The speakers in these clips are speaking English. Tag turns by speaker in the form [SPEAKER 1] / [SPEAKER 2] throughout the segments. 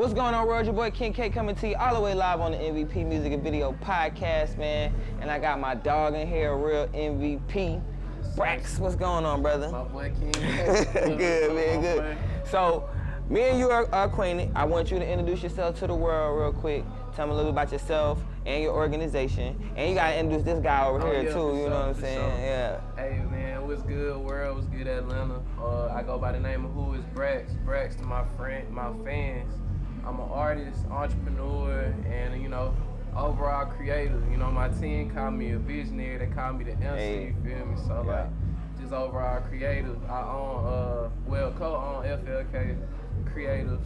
[SPEAKER 1] What's going on, world? Your boy King K coming to you all the way live on the MVP Music and Video Podcast, man. And I got my dog in here, real MVP. Brax, what's going on, brother?
[SPEAKER 2] My boy King.
[SPEAKER 1] Good, man, good. So, me and you are acquainted. I want you to introduce yourself to the world real quick. Tell me a little about yourself and your organization. And you gotta introduce this guy over here too, you know what I'm saying?
[SPEAKER 2] Sure.
[SPEAKER 1] Yeah.
[SPEAKER 2] Hey man, what's good world? What's good Atlanta? I go by the name of Who is Brax. Brax to my fans. I'm an artist, entrepreneur, and overall creator. My team call me a visionary, they call me the MC,
[SPEAKER 1] Hey.
[SPEAKER 2] you feel me? So
[SPEAKER 1] Yeah.
[SPEAKER 2] just overall creative. I own co-own FLK Creatives,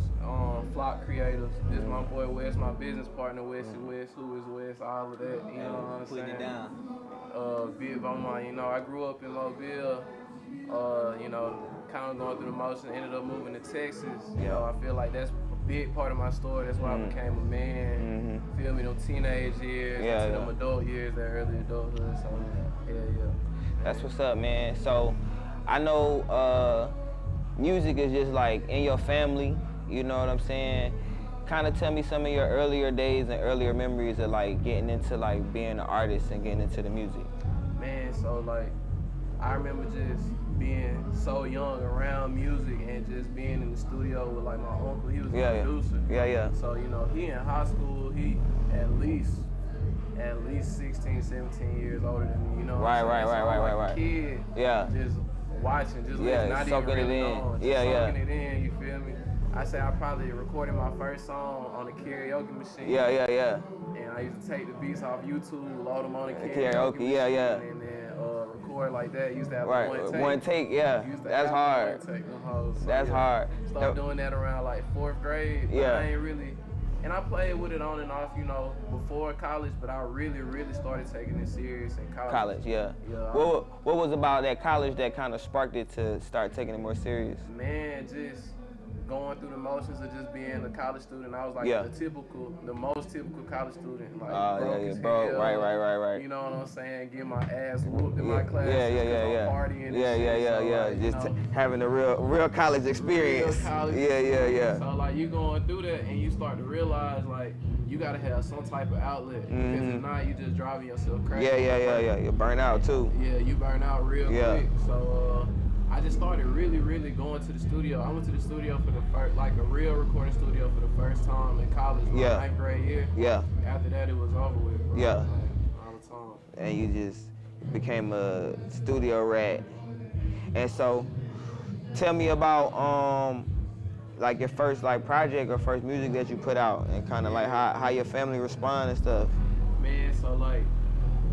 [SPEAKER 2] Flock Creatives. This is my boy Wes, my business partner Wes, Who is Wes, all of that, you know what I'm saying?
[SPEAKER 3] Putting it down.
[SPEAKER 2] Big Beaumont, I grew up in Mobile, kind of going through the motion, ended up moving to Texas. I feel like that's a big part of my story. That's why I became a man. Feel me, them teenage years, into them adult years, that early adulthood. So, yeah.
[SPEAKER 1] That's what's up, man. So, I know music is just like in your family, you know what I'm saying? Kind of tell me some of your earlier days and earlier memories of like getting into like being an artist and getting into the music.
[SPEAKER 2] Man, so like, I remember just being so young around music and just being in the studio with like my uncle. He was a producer.
[SPEAKER 1] Yeah.
[SPEAKER 2] So, he in high school, he at least 16, 17 years older than me,
[SPEAKER 1] Right.
[SPEAKER 2] Kid, just watching, just not
[SPEAKER 1] soaking
[SPEAKER 2] even really
[SPEAKER 1] it in.
[SPEAKER 2] knowing, soaking it in, you feel me? I say I probably recorded my first song on the karaoke machine.
[SPEAKER 1] Yeah.
[SPEAKER 2] And I used to take the beats off YouTube, load them on the karaoke machine, and then record like that. Used to have
[SPEAKER 1] one take, that's hard. That's hard.
[SPEAKER 2] Started doing that around like 4th grade. But I ain't really, and I played with it on and off, before college, but I really started taking it serious in college. What
[SPEAKER 1] was about that college that kind of sparked it to start taking it more serious?
[SPEAKER 2] Man, just going through the motions of just being a college student. I was like the most typical college student. Like broke. Right. You know what I'm saying? Getting my ass whooped in my class. I'm partying and shit.
[SPEAKER 1] Just having a real college experience.
[SPEAKER 2] So like you going through that and you start to realize like you gotta have some type of outlet. Because if not, you just driving yourself crazy.
[SPEAKER 1] You burn out too.
[SPEAKER 2] Yeah, you burn out real quick. So I just started really going to the studio. I went to the studio for the first, like a real recording studio for the first time in college, my 9th grade year. After that, it was over with, bro. All the time.
[SPEAKER 1] And you just became a studio rat. And so, tell me about like your first like project or first music that you put out, and kind of like how your family respond and stuff.
[SPEAKER 2] Man, so like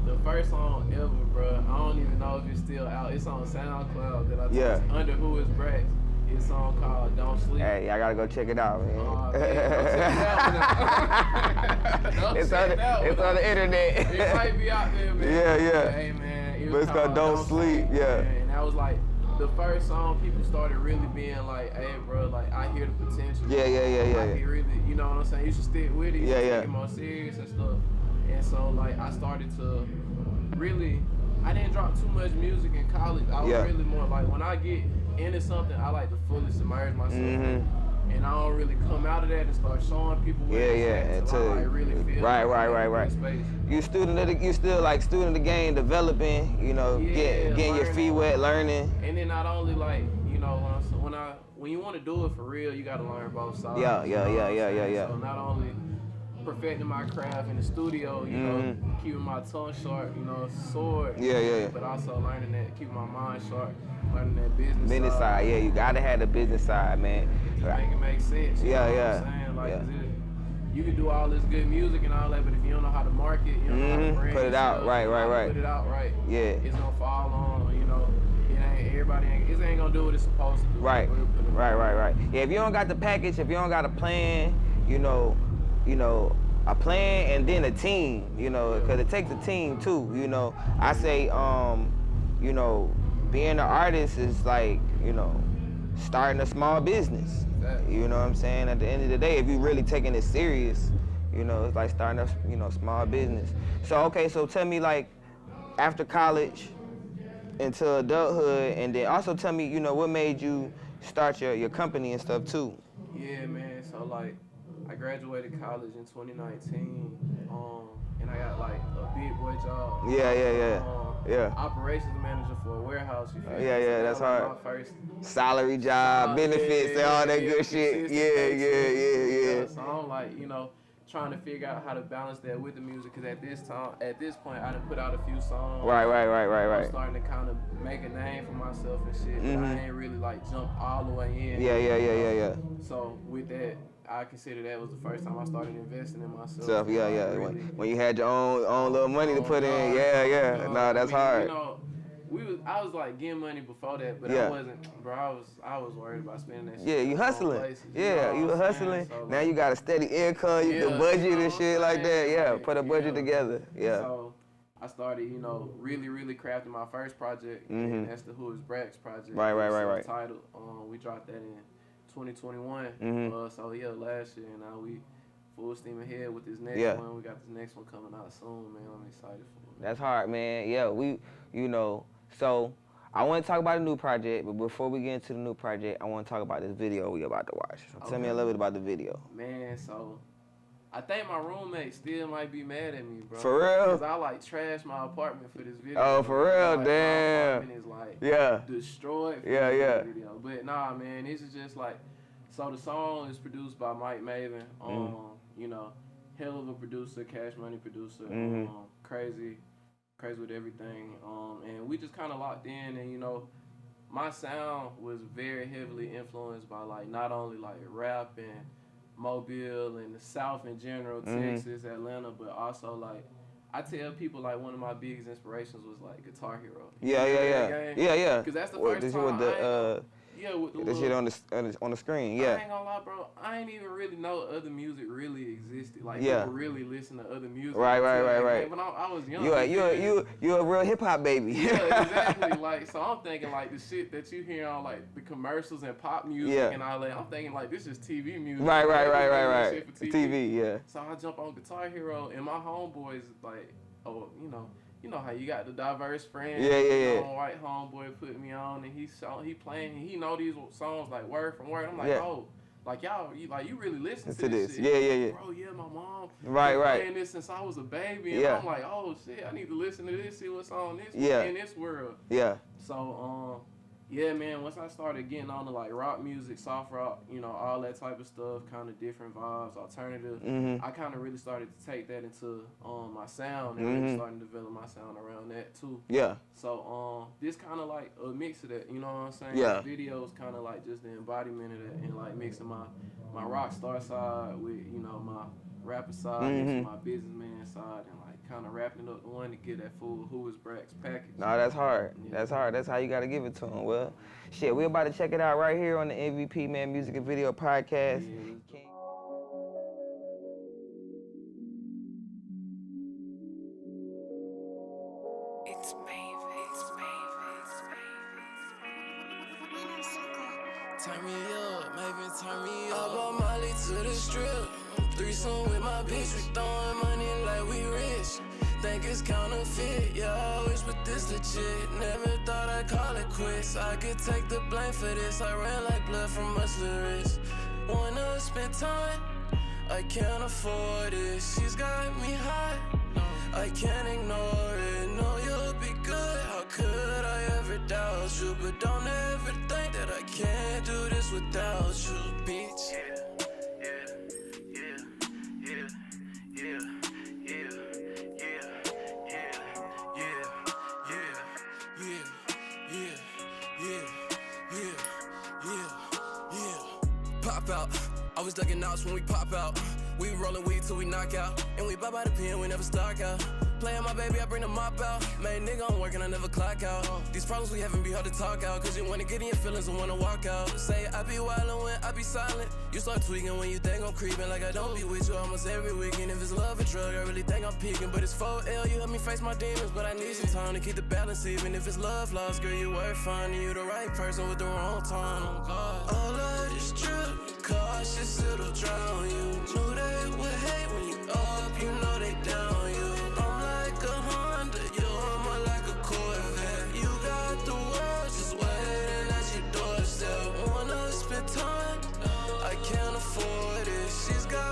[SPEAKER 2] the first song ever, bro, I don't even know if it's still out. It's on SoundCloud that I took under Who is Brax. It's a song called Don't Sleep.
[SPEAKER 1] Hey, I gotta go check it out, man.
[SPEAKER 2] Go check it out.
[SPEAKER 1] It's on the internet.
[SPEAKER 2] It might be out there, man.
[SPEAKER 1] Yeah.
[SPEAKER 2] Hey, man,
[SPEAKER 1] But it's called Don't Sleep,
[SPEAKER 2] And that was like the first song people started really being like, hey, bro, like, I hear the potential.
[SPEAKER 1] Yeah.
[SPEAKER 2] Like, it really, you know what I'm saying? You should stick with it. You should take it more serious and stuff. And so, like, I started to really, I didn't drop too much music in college. I was really more like, when I get into something, I like to fully submerge myself in. And I don't really come out of that and start showing people where it's at until I really feel
[SPEAKER 1] right.
[SPEAKER 2] Space.
[SPEAKER 1] You still like student of the game, developing, getting your feet wet, learning.
[SPEAKER 2] And then not only like, when you want to do it for real, you got to learn both sides.
[SPEAKER 1] Yeah.
[SPEAKER 2] So not only perfecting my craft in the studio, keeping my tongue sharp, sword. But also learning that, keeping my mind sharp, learning that business
[SPEAKER 1] side. Yeah, you gotta have the business side, man.
[SPEAKER 2] Make it make sense. You know what I'm saying? Like, you can do all this good music and all that, but if you don't know how to market, you don't know how to brand
[SPEAKER 1] put it out, right.
[SPEAKER 2] Put it out right.
[SPEAKER 1] Yeah.
[SPEAKER 2] It's gonna fall on, it ain't gonna do what it's supposed to do.
[SPEAKER 1] Right. Yeah, if you don't got the package, if you don't got a plan, a plan and then a team, because it takes a team too, I say, being an artist is like, starting a small business.
[SPEAKER 2] Exactly.
[SPEAKER 1] You know what I'm saying? At the end of the day, if you really taking it serious, it's like starting a, small business. So tell me, like, after college into adulthood, and then also tell me, what made you start your company and stuff too.
[SPEAKER 2] Yeah, man. So like I graduated college in 2019, and I got like a big boy job.
[SPEAKER 1] Yeah.
[SPEAKER 2] Operations manager for a warehouse. You feel me?
[SPEAKER 1] Yeah, that's hard.
[SPEAKER 2] My first
[SPEAKER 1] salary job, benefits, and all that good shit. Yeah.
[SPEAKER 2] So I'm like, trying to figure out how to balance that with the music, because at this point, I done put out a few songs.
[SPEAKER 1] Right.
[SPEAKER 2] I'm starting to kind of make a name for myself and shit, but I ain't really like jumped all the way in.
[SPEAKER 1] Yeah.
[SPEAKER 2] So with that, I consider that was the first time I started investing in myself.
[SPEAKER 1] Really, when you had your own little money to put in, no, that's hard.
[SPEAKER 2] I was like getting money before that, but I wasn't, bro. I was worried about spending that shit.
[SPEAKER 1] Yeah, you hustling. You were hustling. So, now you got a steady income. You can budget and shit like that. Yeah, put a budget together. Yeah.
[SPEAKER 2] So I started, really crafting my first project, and that's the Who Is Brax project.
[SPEAKER 1] Right.
[SPEAKER 2] Titled. We dropped that in 2021. So last year, and now we full steam ahead with this next one. We got this next one coming out soon, man. I'm excited for it.
[SPEAKER 1] That's hard, man. Yeah, so I want to talk about a new project, but before we get into the new project, I want to talk about this video we about to watch. So tell me a little bit about the video.
[SPEAKER 2] Man, so I think my roommate still might be mad at me, bro.
[SPEAKER 1] For real?
[SPEAKER 2] Because I trashed my apartment for this video.
[SPEAKER 1] Oh, for real?
[SPEAKER 2] Like,
[SPEAKER 1] damn.
[SPEAKER 2] My apartment is destroyed for this video. But nah, man, this is just like, so the song is produced by Mike Maven. Hell of a producer, Cash Money producer, crazy with everything, and we just kind of locked in, and my sound was very heavily influenced by like not only like rap and Mobile and the South in general, Texas, Atlanta, but also like I tell people like one of my biggest inspirations was like Guitar Hero.
[SPEAKER 1] Yeah.
[SPEAKER 2] Because that's the first time. With
[SPEAKER 1] the shit on the screen. Yeah.
[SPEAKER 2] I ain't gonna lie, bro. I ain't even really know other music really existed. Like people really listen to other music.
[SPEAKER 1] Right.
[SPEAKER 2] When I was young.
[SPEAKER 1] You a real hip hop baby.
[SPEAKER 2] Yeah, exactly. Like so, I'm thinking like the shit that you hear on like the commercials and pop music and all that. I'm thinking like this is TV music.
[SPEAKER 1] Right.
[SPEAKER 2] Shit for TV. Yeah. So I jump on Guitar Hero, and my homeboys like, you know how you got the diverse friends.
[SPEAKER 1] Yeah.
[SPEAKER 2] White homeboy put me on, and he playing, and he know these songs like word from word. I'm like, like y'all, you really listen to this shit.
[SPEAKER 1] Yeah.
[SPEAKER 2] Bro, my mom.
[SPEAKER 1] Right.
[SPEAKER 2] Playing this since I was a baby, and I'm like, oh shit, I need to listen to this, see what's on this in this world. Yeah. So man, once I started getting on to like rock music, soft rock, all that type of stuff, kind of different vibes, alternative, I kind of really started to take that into my sound, and really starting to develop my sound around that too. Yeah. So this kind of like a mix of that, you know what I'm saying? Yeah. The video is kind of like just the embodiment of that, and like mixing my rock star side with my rapper side, mixing my businessman side, and like kind of wrapping up the one to get that full Who Is Brax package.
[SPEAKER 1] No, that's hard. Yeah. That's hard. That's how you got to give it to him. Well, shit, we're about to check it out right here on the MVP Music and Video Podcast. Yeah.
[SPEAKER 4] It's turn me up, Maven, turn me up. I bought Molly to the strip. Threesome with my bitch, we throwing money like we rich. Think it's counterfeit, I wish, but this legit. Never thought I'd call it quits. I could take the blame for this. I ran like blood from muscle wrist. Wanna spend time, I can't afford it. She's got me high, I can't ignore it. No, you'll be good, how could I ever doubt you? But don't ever think that I can't do this without you, bitch. Pop out, always ducking outs when we pop out. We rollin' weed till we knock out, and we buy by the pen, we never stock out. Playin' my baby, I bring the mop out. Man, nigga, I'm working, I never clock out. These problems we having be hard to talk out, cause you wanna get in your feelings and wanna walk out. Say I be wildin' when I be silent. You start tweaking when you think I'm creeping, like I don't be with you almost every weekend. If it's love or drug, I really think I'm peaking. But it's 4L, you help me face my demons, but I need some time to keep the balance even. If it's love lost, girl, you worth finding. You the right person with the wrong time. Oh God. All of this drip, cautious, it'll drown you. Knew they would hate when you up, you know they down you. I'm like a Honda, you're more like a Corvette. You got the world just waiting at your doorstep. Wanna spend time, I can't afford it. She's got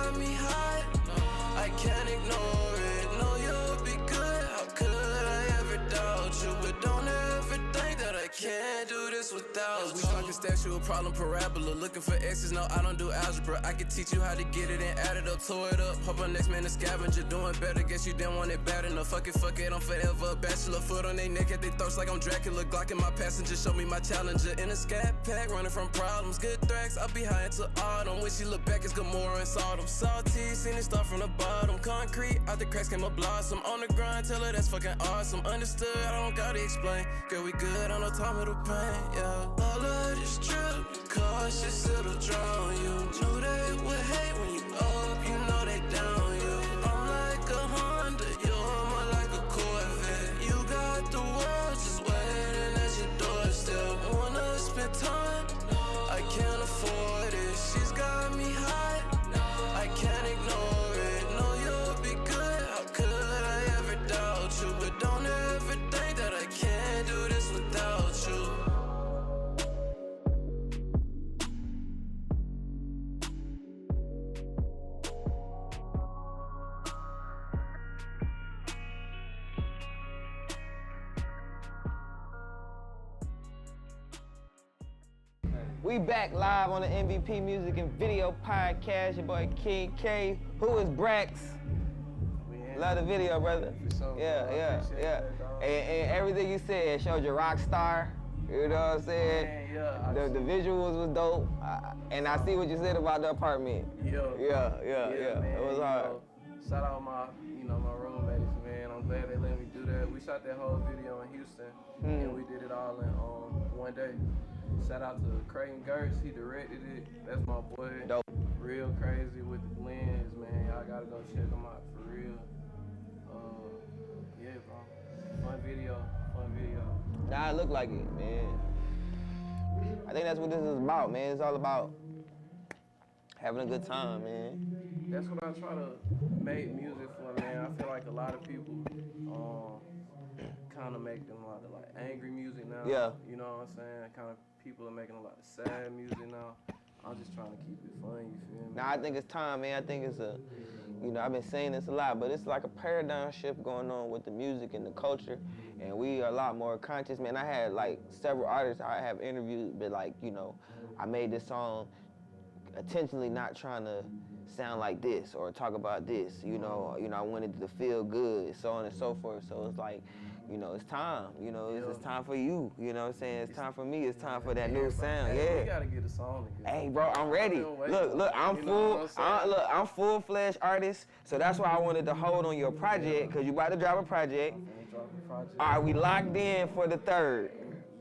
[SPEAKER 4] flex, you a problem parabola. Looking for X's, no, I don't do algebra. I can teach you how to get it and add it up, tore it up. Hope our next man a scavenger, doing better. Guess you didn't want it bad enough. Fuck it, I'm forever a bachelor. Foot on they neck at they throats like I'm Dracula. Glock in my passenger, show me my challenger. In a scat pack, running from problems. Good threats, I'll be high into autumn. When she look back, it's Gamora and Sodom. Salty, seen it start from the bottom. Concrete, out the cracks came a blossom. On the grind, tell her that's fucking awesome. Understood, I don't gotta explain. Girl, we good, I know time of the pain, yeah. All of this drip, cautious, it'll drown you. Knew they would hate when you up, you know they down you. I'm like a Honda, you're more like a Corvette. You got the world just waiting at your doorstep. Wanna spend time, I can't afford it. She's got me high, I can't ignore it. Know you'll be good, how could I ever doubt you? But don't ever think that I can't do this without you.
[SPEAKER 1] We back live on the MVP Music and Video Podcast. Your boy King K. Who is Brax? Love the video, brother. Yeah. And everything you said showed you rock star. You know what I'm saying?
[SPEAKER 2] Yeah.
[SPEAKER 1] The visuals was dope. And I see what you said about the apartment.
[SPEAKER 2] Yeah.
[SPEAKER 1] Man,
[SPEAKER 2] it
[SPEAKER 1] was hard.
[SPEAKER 2] Shout out my roommates, man. I'm glad they let me do that. We shot that whole video in Houston, and we did it all in one day. Shout out to Creighton Gertz, he directed it. That's my boy.
[SPEAKER 1] Dope.
[SPEAKER 2] Real crazy with the lens, man. Y'all gotta go check him out for real. Yeah, bro. Fun video.
[SPEAKER 1] Nah, it look like it, man. I think that's what this is about, man. It's all about having a good time, man.
[SPEAKER 2] That's what I try to make music for, man. I feel like a lot of people kind of make them a lot of like angry music now.
[SPEAKER 1] Yeah.
[SPEAKER 2] You know what I'm saying? Kind of people are making a lot of sad music now. I'm just trying to keep it fun, you feel me?
[SPEAKER 1] Nah, I think it's time, man. I think it's I've been saying this a lot, but it's like a paradigm shift going on with the music and the culture, and we are a lot more conscious, man. I had like several artists I have interviewed, but like, I made this song intentionally not trying to sound like this or talk about this, I wanted it to feel good, so on and so forth. So it's like, it's time, it's time for you, you know what I'm saying? It's time for me, it's time for that new sound,
[SPEAKER 2] We gotta get a song together.
[SPEAKER 1] Hey, bro, I'm ready. Look, I'm full-fledged artist, so that's why I wanted to hold on your project, because you about to drop a project. All right, we locked in for the 3rd.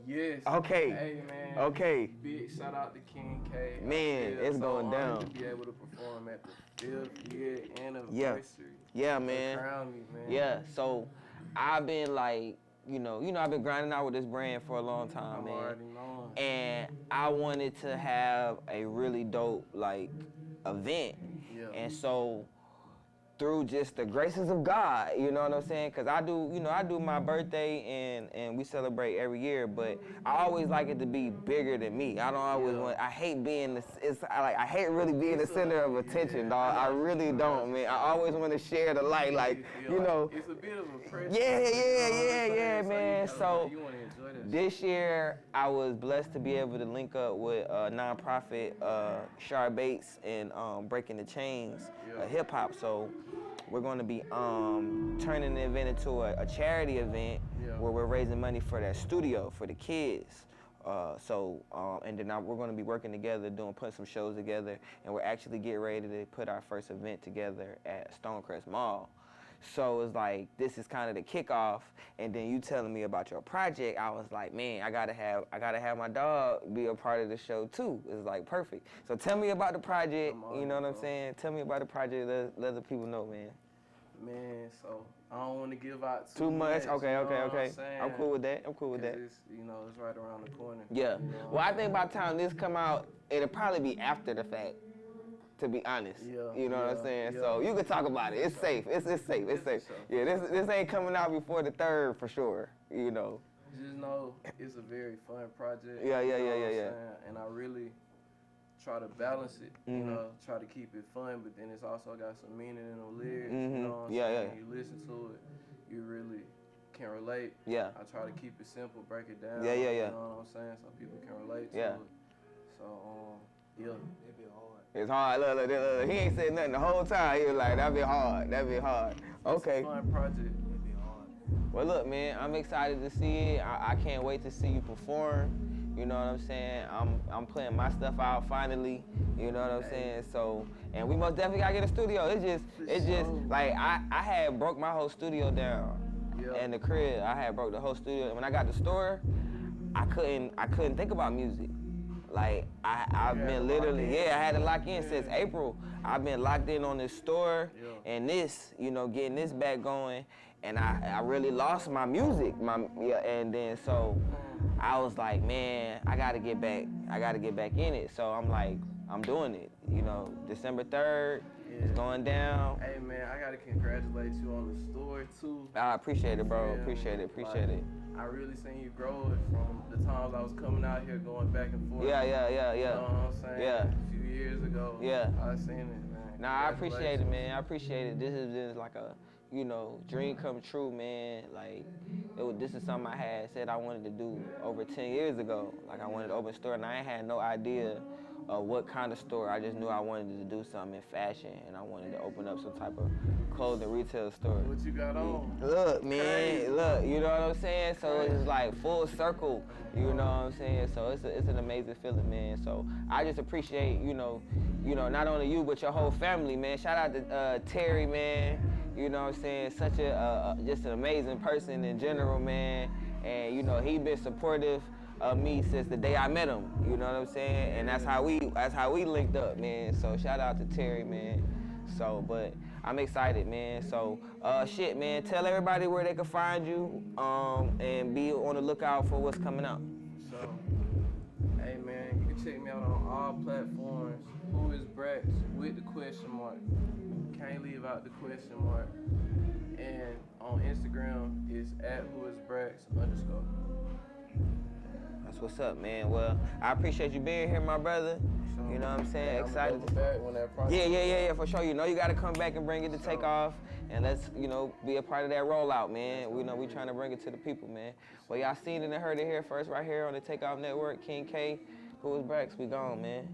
[SPEAKER 2] Yes.
[SPEAKER 1] Okay.
[SPEAKER 2] Hey, man.
[SPEAKER 1] Okay.
[SPEAKER 2] Big shout out to King K.
[SPEAKER 1] Man, it's going down.
[SPEAKER 2] To be able to perform at the 5th year anniversary.
[SPEAKER 1] Yeah, man.
[SPEAKER 2] Crown me, man.
[SPEAKER 1] Yeah, so I've been like, I've been grinding out with this brand for a long time, man.
[SPEAKER 2] Already knowing.
[SPEAKER 1] And I wanted to have a really dope, like, event.
[SPEAKER 2] Yeah.
[SPEAKER 1] And so, through just the graces of God, you know what I'm saying? Because I do my birthday and we celebrate every year, but I always like it to be bigger than me. I don't always I hate being I hate really being the center of attention, dog. I really don't, man. I always want to share the light, like,
[SPEAKER 2] It's a bit of a pressure.
[SPEAKER 1] Yeah, man. So
[SPEAKER 2] you want to enjoy this.
[SPEAKER 1] This year, I was blessed to be able to link up with a nonprofit, Shar Bates, and Breaking the Chains, hip hop. So we're going to be turning the event into a charity event where we're raising money for that studio for the kids. And then we're going to be working together, putting some shows together, and we're actually getting ready to put our first event together at Stonecrest Mall. So it's like, this is kind of the kickoff, and then you telling me about your project, I was like, man, I gotta have my dog be a part of the show too. It's like perfect. So tell me about the project, you know what I'm saying? Tell me about the project, let the people know, man.
[SPEAKER 2] Man, so I don't want to give out
[SPEAKER 1] too much. Okay.
[SPEAKER 2] I'm
[SPEAKER 1] cool with that.
[SPEAKER 2] It's, it's right around the corner.
[SPEAKER 1] Yeah. Well, I think by the time this come out, it'll probably be after the fact, to be honest.
[SPEAKER 2] Yeah.
[SPEAKER 1] You know what I'm saying?
[SPEAKER 2] Yeah.
[SPEAKER 1] So you can talk about it. It's safe. It's safe.
[SPEAKER 2] Sure.
[SPEAKER 1] Yeah, this ain't coming out before the 3rd for sure,
[SPEAKER 2] Just know it's a very fun project.
[SPEAKER 1] Yeah.
[SPEAKER 2] And I really try to balance it, try to keep it fun, but then it's also got some meaning in the lyrics, you know what I'm saying? When you listen to it, you really can relate.
[SPEAKER 1] Yeah.
[SPEAKER 2] I try to keep it simple, break it down.
[SPEAKER 1] Yeah.
[SPEAKER 2] You know what I'm saying? So people can relate to it. So, yeah.
[SPEAKER 3] It'd be hard.
[SPEAKER 1] It's hard. Look. He ain't said nothing the whole time. He was like, that'd be hard. Okay.
[SPEAKER 2] It's a fun project.
[SPEAKER 3] It'd be hard.
[SPEAKER 1] Well, look, man, I'm excited to see it. I can't wait to see you perform. You know what I'm saying? I'm playing my stuff out finally. You know what I'm saying? So, and we most definitely gotta get a studio. It's just like I had broke my whole studio down. And the crib, I had broke the whole studio. When I got the store, I couldn't think about music. Like I've been literally, I had to lock in since April. I've been locked in on this store and this, getting this back going. And I really lost my music, and then so I was like, man, I gotta get back in it. So I'm like, I'm doing it. December 3rd, it's going down.
[SPEAKER 2] Hey man, I gotta congratulate you on the store too.
[SPEAKER 1] I appreciate it, bro. Appreciate it.
[SPEAKER 2] I really seen you grow it from the times I was coming out here going back and forth.
[SPEAKER 1] Yeah.
[SPEAKER 2] You know what I'm saying?
[SPEAKER 1] Yeah.
[SPEAKER 2] A few years ago.
[SPEAKER 1] Yeah.
[SPEAKER 2] I seen it, man.
[SPEAKER 1] Nah, I appreciate it, man. I appreciate it. This has been like a, dream come true, man. Like, this is something I had said I wanted to do over 10 years ago. Like, I wanted to open a store, and I had no idea of what kind of store. I just knew I wanted to do something in fashion, and I wanted to open up some type of clothing retail store.
[SPEAKER 2] What you got on?
[SPEAKER 1] Look, man, look, you know what I'm saying? So it's like full circle, you know what I'm saying? So it's an amazing feeling, man. So I just appreciate, not only you, but your whole family, man. Shout out to Terry, man. You know what I'm saying? Such just an amazing person in general, man. And, he been supportive of me since the day I met him, you know what I'm saying? And that's how we linked up, man. So shout out to Terry, man. So, but I'm excited, man. So, shit, man, tell everybody where they can find you, and be on the lookout for what's coming up.
[SPEAKER 2] So, hey, man, you can check me out on all platforms. Who is Brax with the question mark? Can't leave out the question mark. And on Instagram, it's @whoisbrax_.
[SPEAKER 1] That's what's up, man. Well, I appreciate you being here, my brother. You know what I'm saying?
[SPEAKER 2] Yeah,
[SPEAKER 1] excited.
[SPEAKER 2] Back when that project
[SPEAKER 1] Yeah, for sure. You got to come back and bring it to Takeoff, and let's, be a part of that rollout, man. We trying to bring it to the people, man. Well, y'all seen it and heard it here first, right here on the TakeOff Network. King K, Who is Brax? We gone, man.